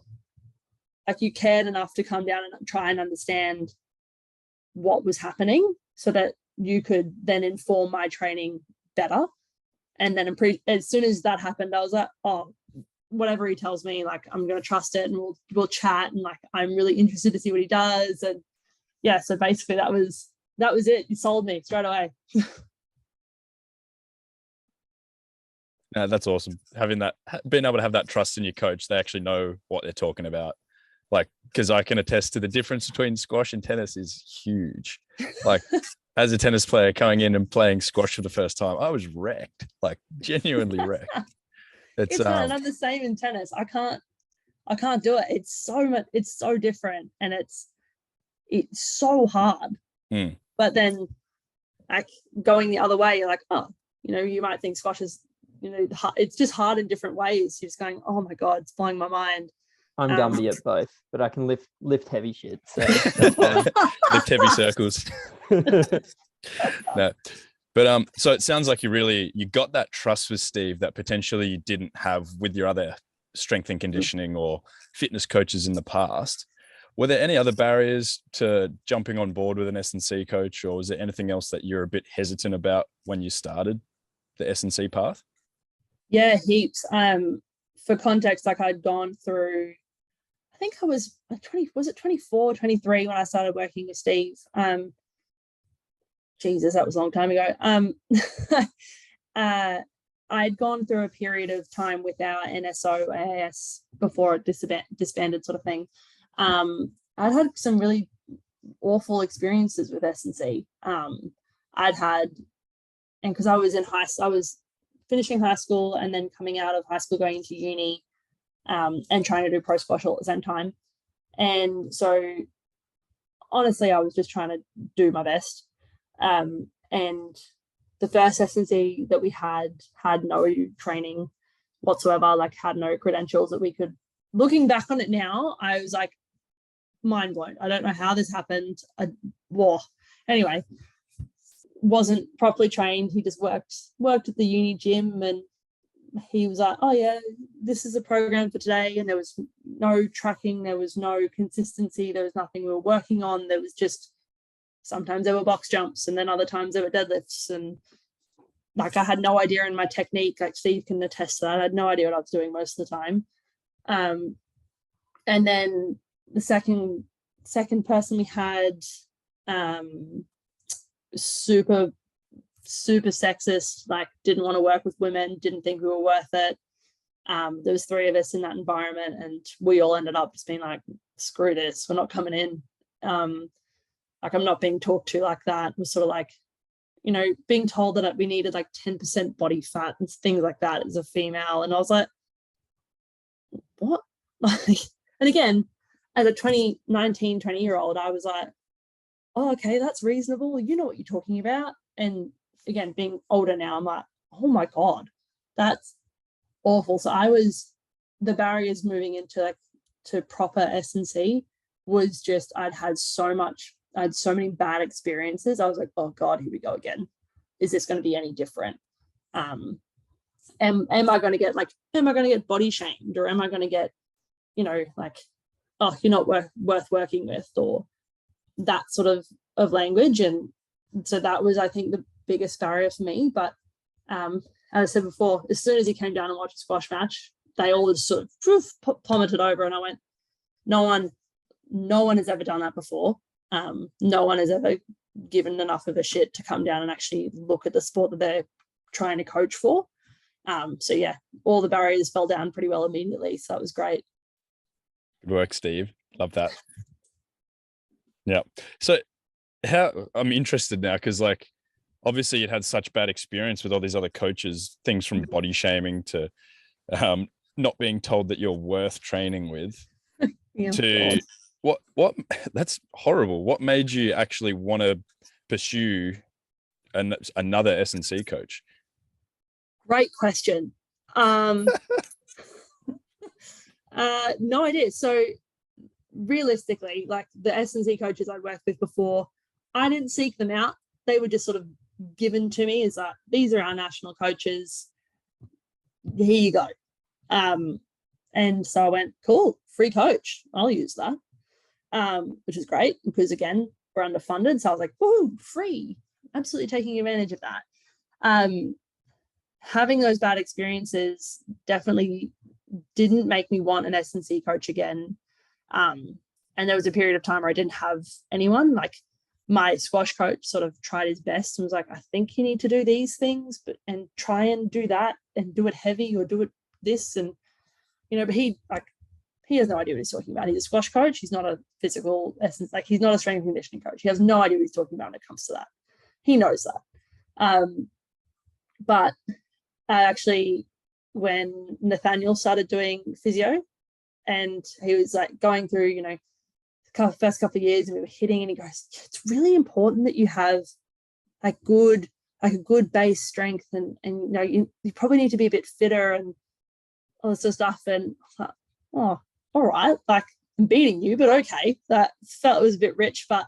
like you cared enough to come down and try and understand what was happening, so that you could then inform my training better. And then as soon as that happened, I was like, oh, whatever he tells me, like I'm going to trust it, and we'll chat, and like I'm really interested to see what he does. And yeah, so basically that was it. You sold me straight away. No, that's awesome. Being able to have that trust in your coach, they actually know what they're talking about. Like, because I can attest to the difference between squash and tennis is huge. Like, as a tennis player coming in and playing squash for the first time, I was wrecked, like genuinely wrecked. It's not, and I'm the same in tennis. I can't do it. It's so different, and it's so hard. But then, like going the other way, you're like, oh, you might think squash is, it's just hard in different ways. You're just going, oh my god, it's blowing my mind. I'm Gumby at both, but I can lift heavy shit. So lift heavy circles. No, but so it sounds like you got that trust with Steve that potentially you didn't have with your other strength and conditioning or fitness coaches in the past. Were there any other barriers to jumping on board with an S&C coach, or was there anything else that you're a bit hesitant about when you started the S&C path? Yeah, heaps. For context, like I'd gone through I think I was 20, was it 24, 23 when I started working with Steve? Jesus, that was a long time ago. I'd gone through a period of time with our NSO AAS before it disbanded sort of thing. I'd had some really awful experiences with S&C. I'd had, and because I was finishing high school and then coming out of high school going into uni, and trying to do pro squash all at the same time. And so honestly, I was just trying to do my best. And the first S&C that we had no training whatsoever, like had no credentials that we could, looking back on it now, I was like mind blown. I don't know how this happened. Anyway, wasn't properly trained. He just worked at the uni gym, and he was like, oh yeah, this is a program for today. And there was no tracking, there was no consistency, there was nothing we were working on. There was just, sometimes there were box jumps and then other times there were deadlifts, and like I had no idea in my technique. Like Steve can attest to that. I had no idea what I was doing most of the time. And then the second person we had, super sexist, like didn't want to work with women, didn't think we were worth it. There was 3 of us in that environment, and we all ended up just being like, screw this, we're not coming in. Like I'm not being talked to like that. It was sort of like, you know, being told that we needed like 10% body fat and things like that as a female. And I was like, what? And again, as a 20-year-old, I was like, oh, okay, that's reasonable. You know what you're talking about. And again, being older now, I'm like, oh my God, that's awful. So the barriers moving into like to proper S&C was just, I had so many bad experiences. I was like, oh God, here we go again. Is this going to be any different? Am I going to get body shamed, or am I going to get, you know, like, oh, you're not worth working with, or that sort of language. And so that was, I think, the biggest barrier for me. But as I said before, as soon as he came down and watched a squash match, they all just sort of plummeted over, and I went, no one has ever done that before. No one has ever given enough of a shit to come down and actually look at the sport that they're trying to coach for. So yeah, all the barriers fell down pretty well immediately. So that was great. Good work, Steve. Love that. Yeah. So I'm interested now, because like obviously you had such bad experience with all these other coaches, things from body shaming to not being told that you're worth training with. Yeah, to what that's horrible. What made you actually want to pursue another S&C coach? Great question. No idea. So realistically, like the S&C coaches I'd worked with before, I didn't seek them out. They were just sort of given to me as like, these are our national coaches, here you go. And so I went, cool, free coach, I'll use that, which is great, because again, we're underfunded. So I was like, woo, free, absolutely taking advantage of that. Having those bad experiences definitely didn't make me want an S&C coach again. And there was a period of time where I didn't have anyone. Like my squash coach sort of tried his best and was like, I think you need to do these things, and try and do that and do it heavy or do it this. And, you know, but he has no idea what he's talking about. He's a squash coach. He's not a physical essence. Like he's not a strength and conditioning coach. He has no idea what he's talking about when it comes to that. He knows that. But I actually, when Nathaniel started doing physio, and he was like going through, you know, the first couple of years, and we were hitting, and he goes, it's really important that you have a good base strength, and you know, you probably need to be a bit fitter and all this sort of stuff. And I thought, oh, all right, like I'm beating you, but okay. That felt it was a bit rich. But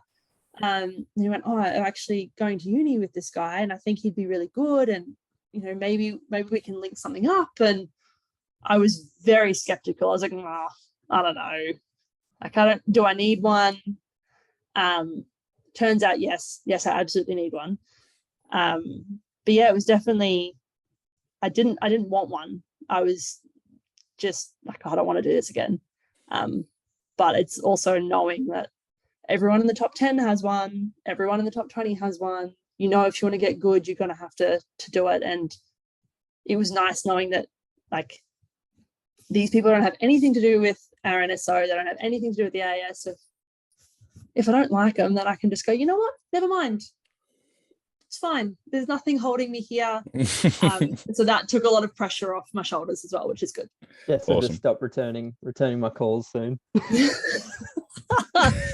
he went, oh, I'm actually going to uni with this guy, and I think he'd be really good, and you know, maybe we can link something up. And I was very skeptical. I was like, oh, I don't know. Like, do I need one? Turns out, yes, I absolutely need one. But yeah, it was definitely, I didn't want one. I was just like, oh, I don't want to do this again. but it's also knowing that everyone in the top 10 has one, everyone in the top 20 has one. You know, if you want to get good, you're going to have to do it. And it was nice knowing that, like, these people don't have anything to do with our NSO. They don't have anything to do with the AAS. If I don't like them, then I can just go, you know what? Never mind. It's fine. There's nothing holding me here. So that took a lot of pressure off my shoulders as well, which is good. Yeah, so Awesome. just stop returning my calls soon.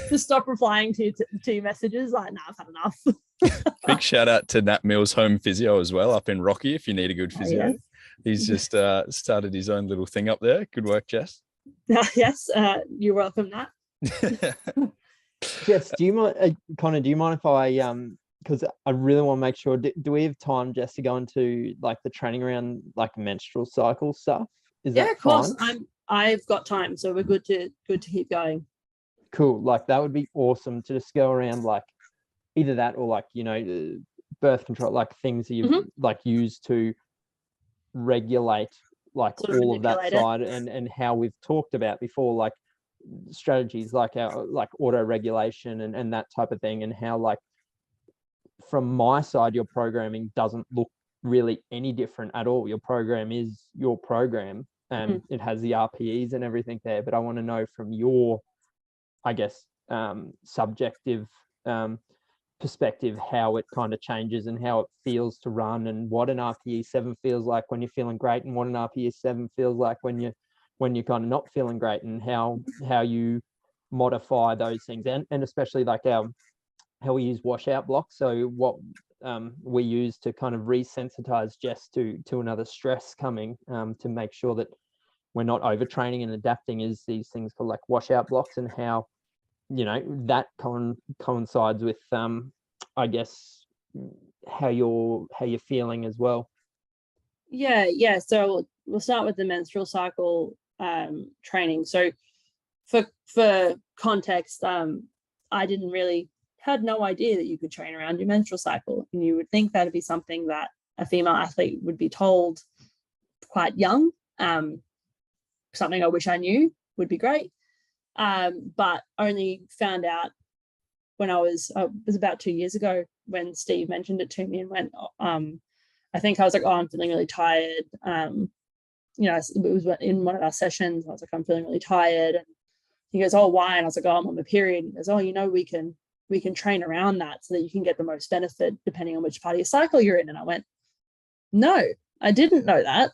Just stop replying to your messages. Like, nah, I've had enough. Big shout out to Nat Mills Home Physio as well, up in Rocky, if you need a good physio. Yes. He's just started his own little thing up there. Good work, Jess. Yes, you're welcome, Nat. Jess, do you mind, Connor, do you mind if I, because I really want to make sure, do we have time, Jess, to go into like the training around like menstrual cycle stuff? Is that of course. fine? I've got time, so we're good to keep going. Cool. Like that would be awesome to just go around like either that or like, you know, birth control, like things that you've like used to regulate like Sort of all of that manipulate it. side and how we've talked about before, like strategies like our like auto regulation and that type of thing, and how like from my side your programming doesn't look really any different at all. Your program is your program and it has the RPEs and everything there, but I want to know from your, I guess, subjective perspective how it kind of changes and how it feels to run, and what an RPE 7 feels like when you're feeling great, and what an RPE 7 feels like when you're kind of not feeling great, and how you modify those things, and especially like how we use washout blocks. So what we use to kind of resensitize Jess to another stress coming, to make sure that we're not overtraining and adapting, is these things called like washout blocks, and how, you know, that coincides with I guess how you're feeling as well. Yeah. So we'll start with the menstrual cycle training. So for context, I didn't really had no idea that you could train around your menstrual cycle, and you would think that'd be something that a female athlete would be told quite young. Something I wish I knew would be great. But only found out when it was about 2 years ago when Steve mentioned it to me and went, I think I was like, oh, I'm feeling really tired. You know, it was in one of our sessions. I was like, I'm feeling really tired. And he goes, oh, why? And I was like, oh, I'm on my period. And he goes, oh, you know, we can train around that so that you can get the most benefit depending on which part of your cycle you're in. And I went, no, I didn't know that.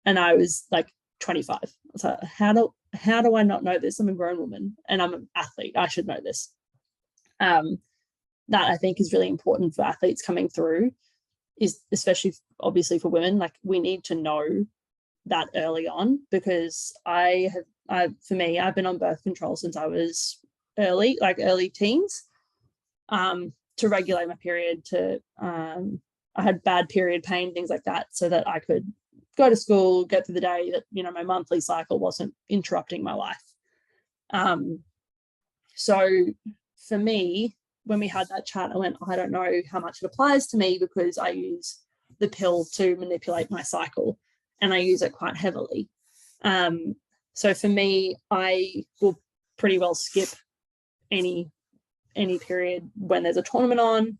And I was like 25. I was like, how do I not know this? I'm a grown woman and I'm an athlete. I should know this. That I think is really important for athletes coming through, is especially obviously for women. Like, we need to know that early on, because for me, I've been on birth control since I was early teens, to regulate my period, I had bad period pain, things like that, so that I could go to school, get through the day, that, you know, my monthly cycle wasn't interrupting my life. So for me, when we had that chat, I went, I don't know how much it applies to me, because I use the pill to manipulate my cycle and I use it quite heavily. So for me, I will pretty well skip any period when there's a tournament on,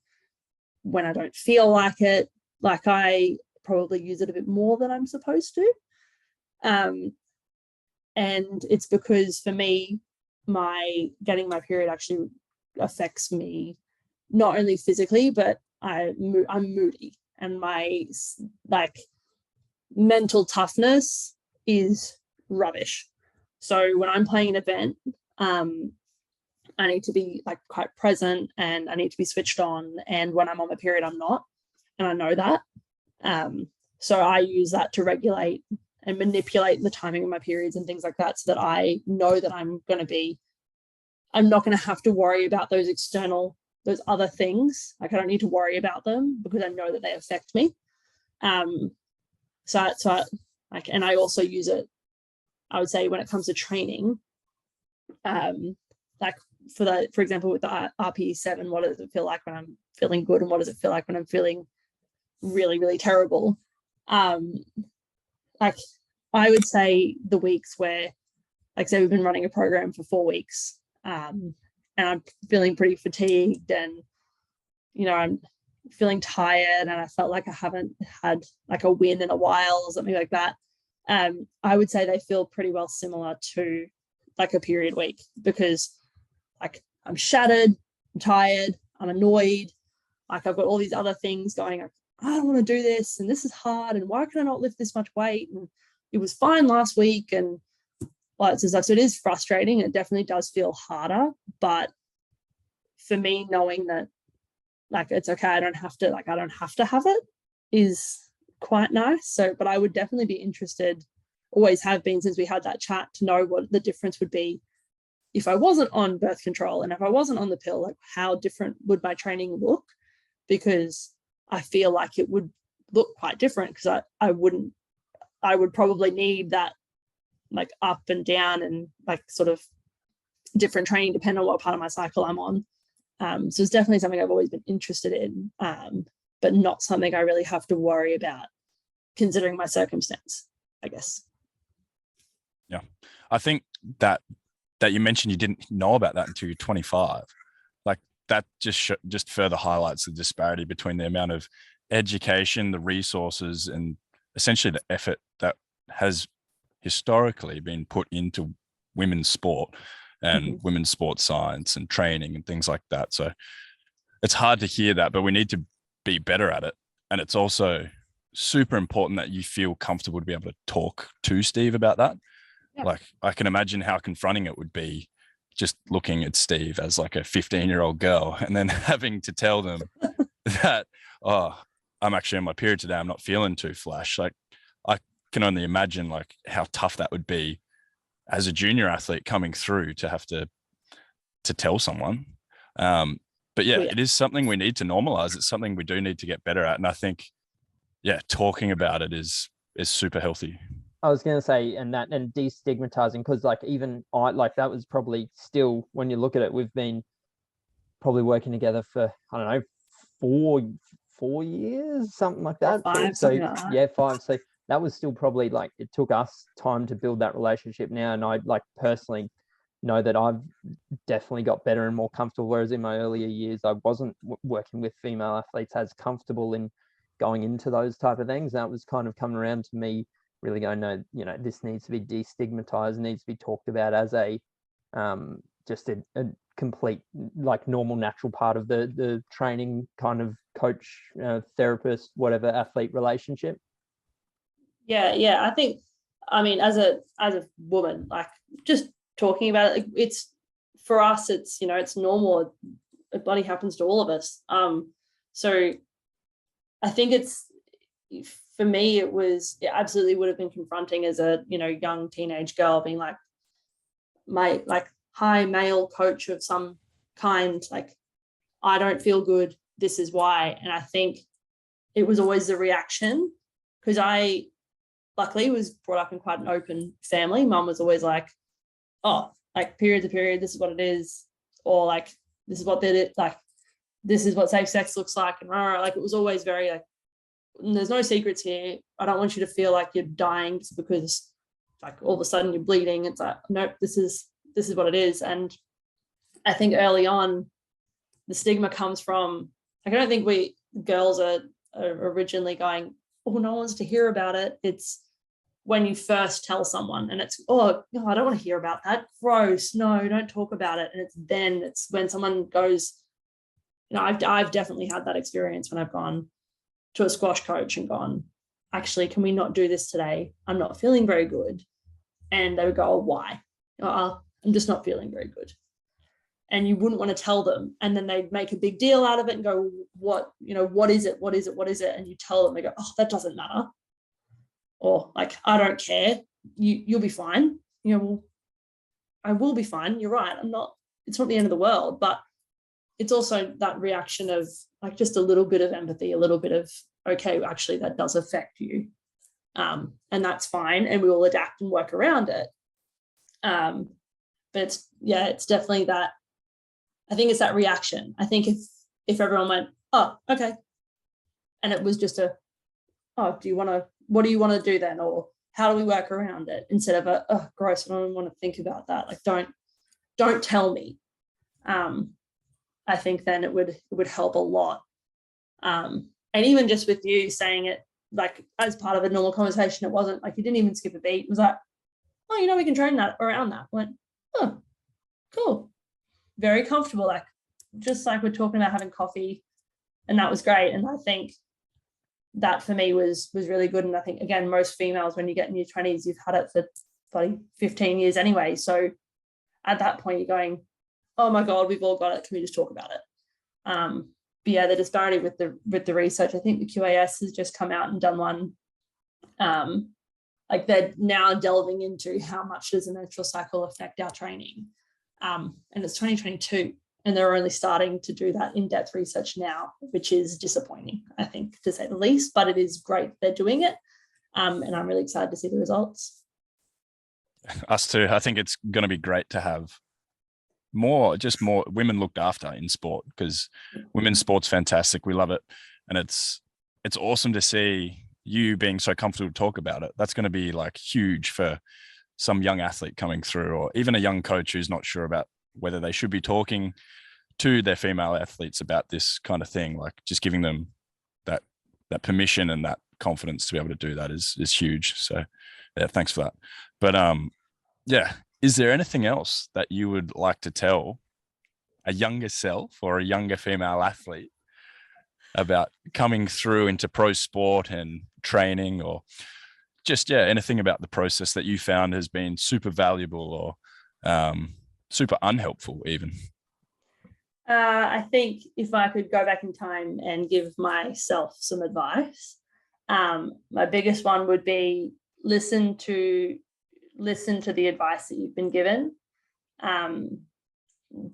when I don't feel like it. Like, I probably use it a bit more than I'm supposed to. And it's because for me, getting my period actually affects me not only physically, but I'm moody, and my like mental toughness is rubbish. So when I'm playing an event, I need to be like quite present and I need to be switched on. And when I'm on my period, I'm not, and I know that. So I use that to regulate and manipulate the timing of my periods and things like that, so that I know that I'm not going to have to worry about those other things. Like, I don't need to worry about them because I know that they affect me. So and I also use it, I would say, when it comes to training, like for example, with the RPE 7, what does it feel like when I'm feeling good, and what does it feel like when I'm feeling really, really terrible? Like, I would say the weeks where like say we've been running a program for 4 weeks, and I'm feeling pretty fatigued, and I'm feeling tired, and I felt like I haven't had like a win in a while or something like that. I would say they feel pretty well similar to like a period week, because like I'm shattered, I'm tired, I'm annoyed, like I've got all these other things going, like, I don't want to do this, and this is hard, and why can I not lift this much weight, and it was fine last week, and like so it is frustrating. It definitely does feel harder, but for me, knowing that like it's okay, I don't have to have it is quite nice. So, but I would definitely be interested, always have been since we had that chat, to know what the difference would be if I wasn't on birth control and if I wasn't on the pill. Like, how different would my training look? Because I feel like it would look quite different, because I would probably need that like up and down and like sort of different training depending on what part of my cycle I'm on. So it's definitely something I've always been interested in, but not something I really have to worry about considering my circumstance, I guess. Yeah, I think that you mentioned you didn't know about that until you're 25. Like that just further highlights the disparity between the amount of education, the resources, and essentially the effort that has historically been put into women's sport and women's sports science and training and things like that. So it's hard to hear that, but we need to be better at it. And it's also super important that you feel comfortable to be able to talk to Steve about that. Yeah. Like I can imagine how confronting it would be just looking at Steve as like a 15-year-old girl and then having to tell them that, oh, I'm actually on my period today, I'm not feeling too flash. Like I can only imagine like how tough that would be as a junior athlete coming through to have to tell someone. But yeah, it is something we need to normalize. It's something we do need to get better at. And I think, yeah, talking about it is super healthy. I was going to say, and destigmatizing, because like even I, like that was probably still, when you look at it, we've been probably working together for, I don't know, 4 years, something like that. 5, so like that. Yeah, 5. So that was still probably like, it took us time to build that relationship now. And I like personally know that I've definitely got better and more comfortable. Whereas in my earlier years, I wasn't working with female athletes as comfortable in going into those type of things. That was kind of coming around to me really going, no, this needs to be destigmatized, needs to be talked about as a just a complete, like, normal, natural part of the training kind of coach, therapist, whatever, athlete relationship. Yeah. I think, I mean, as a woman, like just talking about it, it's, for us, it's, it's normal. It bloody happens to all of us. So I think it's, for me, it absolutely would have been confronting as a, young teenage girl, being like, my like high male coach of some kind, like, I don't feel good, this is why. And I think it was always the reaction, because I luckily was brought up in quite an open family. Mum was always like, oh, like, period's a period, this is what it is, or like, this is what this is what safe sex looks like, and like, it was always very like, there's no secrets here. I don't want you to feel like you're dying just because like all of a sudden you're bleeding. It's like, nope, this is what it is. And I think early on the stigma comes from, like, I don't think we girls are originally going, oh, no one wants to hear about it. It's when you first tell someone and it's, oh no, I don't want to hear about that, gross, no, don't talk about it. And it's when someone goes, I've definitely had that experience when I've gone to a squash coach and gone, actually, can we not do this today? I'm not feeling very good. And they would go, oh, why? I'm just not feeling very good. And you wouldn't want to tell them. And then they'd make a big deal out of it and go, what is it? What is it? What is it? And you tell them, they go, oh, that doesn't matter. Or like, I don't care. You'll be fine. Well, I will be fine. You're right. It's not the end of the world, but it's also that reaction of like just a little bit of empathy, a little bit of, okay, actually that does affect you. And that's fine. And we will adapt and work around it. But it's definitely that, I think it's that reaction. I think if everyone went, oh, okay. And it was just what do you want to do then? Or how do we work around it, instead of oh gross, I don't want to think about that. Like, don't tell me. I think then it would help a lot. And even just with you saying it like as part of a normal conversation, it wasn't like you didn't even skip a beat. It was like, oh, you know, we can train that around that. I went, oh, cool. Very comfortable. Like, just like we're talking about having coffee, and that was great. And I think that for me was really good. And I think, again, most females, when you get in your 20s, you've had it for like 15 years anyway. So at that point you're going, oh my God, we've all got it. Can we just talk about it? But yeah, the disparity with the research, I think the QAS has just come out and done one. Like, they're now delving into how much does a menstrual cycle affect our training. And it's 2022, and they're only starting to do that in-depth research now, which is disappointing, I think, to say the least, but it is great they're doing it. And I'm really excited to see the results. Us too. I think it's going to be great to have more women looked after in sport, because women's sport's fantastic. We love it. And it's awesome to see you being so comfortable to talk about it. That's going to be like huge for some young athlete coming through, or even a young coach who's not sure about whether they should be talking to their female athletes about this kind of thing. Like, just giving them that permission and that confidence to be able to do that is huge. So yeah, thanks for that. But yeah, is there anything else that you would like to tell a younger self or a younger female athlete about coming through into pro sport and training, or just, yeah, anything about the process that you found has been super valuable or super unhelpful even? I think if I could go back in time and give myself some advice, my biggest one would be listen to the advice that you've been given.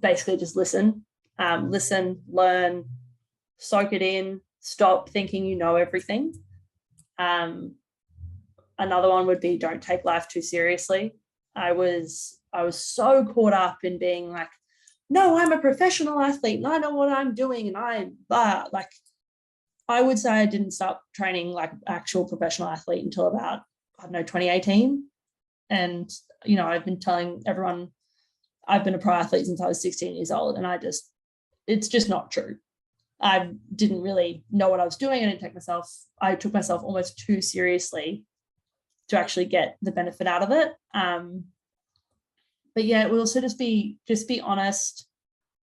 Basically just listen, learn, soak it in, stop thinking you know everything. Another one would be don't take life too seriously. I was so caught up in being like, no, I'm a professional athlete and I know what I'm doing, and I would say I didn't start training like actual professional athlete until about, 2018. And, I've been telling everyone I've been a pro athlete since I was 16 years old, and it's just not true. I didn't really know what I was doing. I took myself almost too seriously to actually get the benefit out of it. But yeah, it will also just be honest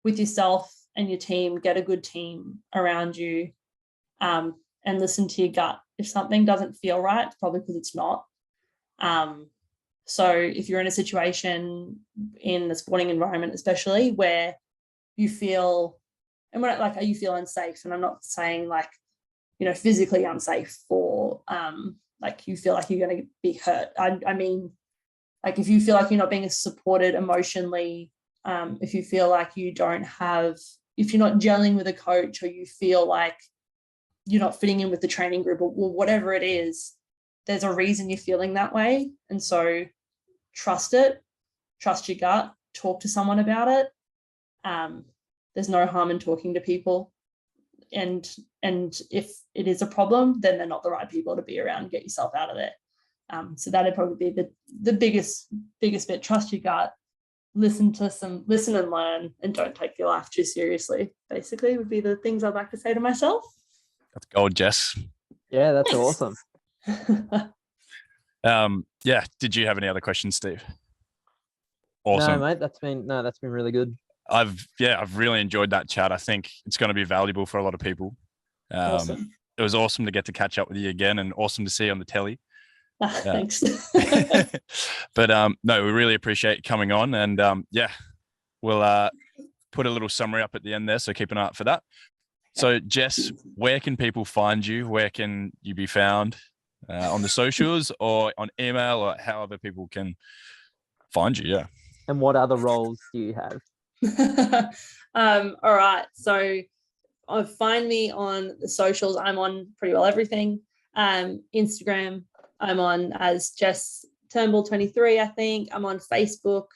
with yourself and your team, get a good team around you, and listen to your gut. If something doesn't feel right, it's probably because it's not. So if you're in a situation in the sporting environment, especially where you feel, and when are you feel unsafe, and I'm not saying like, physically unsafe, or like you feel like you're going to be hurt. I mean, like if you feel like you're not being supported emotionally, if you feel like if you're not gelling with a coach, or you feel like you're not fitting in with the training group, or whatever it is, there's a reason you're feeling that way. And so trust it, trust your gut, talk to someone about it. There's no harm in talking to people. And if it is a problem, then they're not the right people to be around. Get yourself out of it. So that'd probably be the biggest bit. Trust your gut, listen and learn, and don't take your life too seriously, basically, would be the things I'd like to say to myself. That's gold, Jess. Yeah, that's awesome. Yeah. Did you have any other questions, Steve? Awesome. No, mate, that's been really good. I've really enjoyed that chat. I think it's going to be valuable for a lot of people. Awesome. It was awesome to get to catch up with you again, and awesome to see you on the telly. Thanks. But no, we really appreciate you coming on, and we'll put a little summary up at the end there, so keep an eye out for that. So Jess, where can people find you? Where can you be found? On the socials or on email, or however people can find you? Yeah. And what other roles do you have? All right, so find me on the socials. I'm on pretty well everything. Instagram, I'm on as Jess Turnbull23, I think. I'm on Facebook.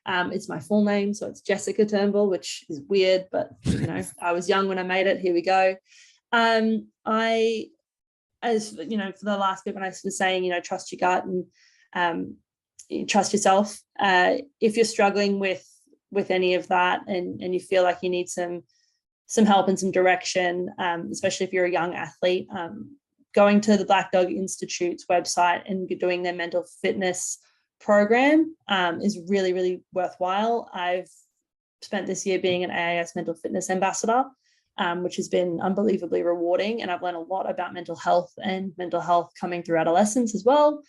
It's my full name, so it's Jessica Turnbull, which is weird, but I was young when I made it. Here we go. as you know, for the last bit when I was saying, you know, trust your gut and trust yourself. If you're struggling with any of that and you feel like you need some help and some direction, especially if you're a young athlete, going to the Black Dog Institute's website and doing their mental fitness program is really, really worthwhile. I've spent this year being an AIS mental fitness ambassador, which has been unbelievably rewarding. And I've learned a lot about mental health and mental health coming through adolescence as well.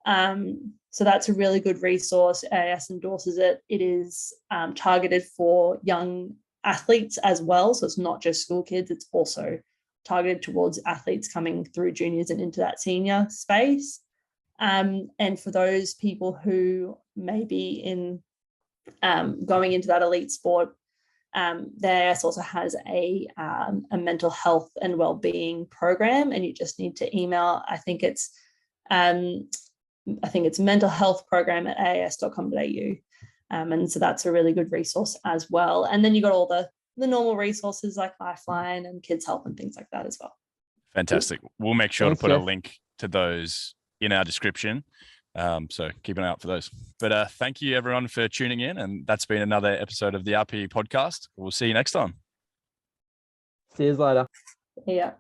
So that's a really good resource. AIS endorses it. It is targeted for young athletes as well. So it's not just school kids, it's also targeted towards athletes coming through juniors and into that senior space. And for those people who may be in going into that elite sport, the AIS also has a mental health and wellbeing program, and you just need to email. I think it's mentalhealthprogram@ais.com.au. And so that's a really good resource as well. And then you got all the normal resources like Lifeline and Kids Help and things like that as well. Fantastic. We'll make sure Thanks, to put a Jess. link to those in our description. So keep an eye out for those. But thank you everyone for tuning in. And that's been another episode of the RPE podcast. We'll see you next time. See you later. Yeah.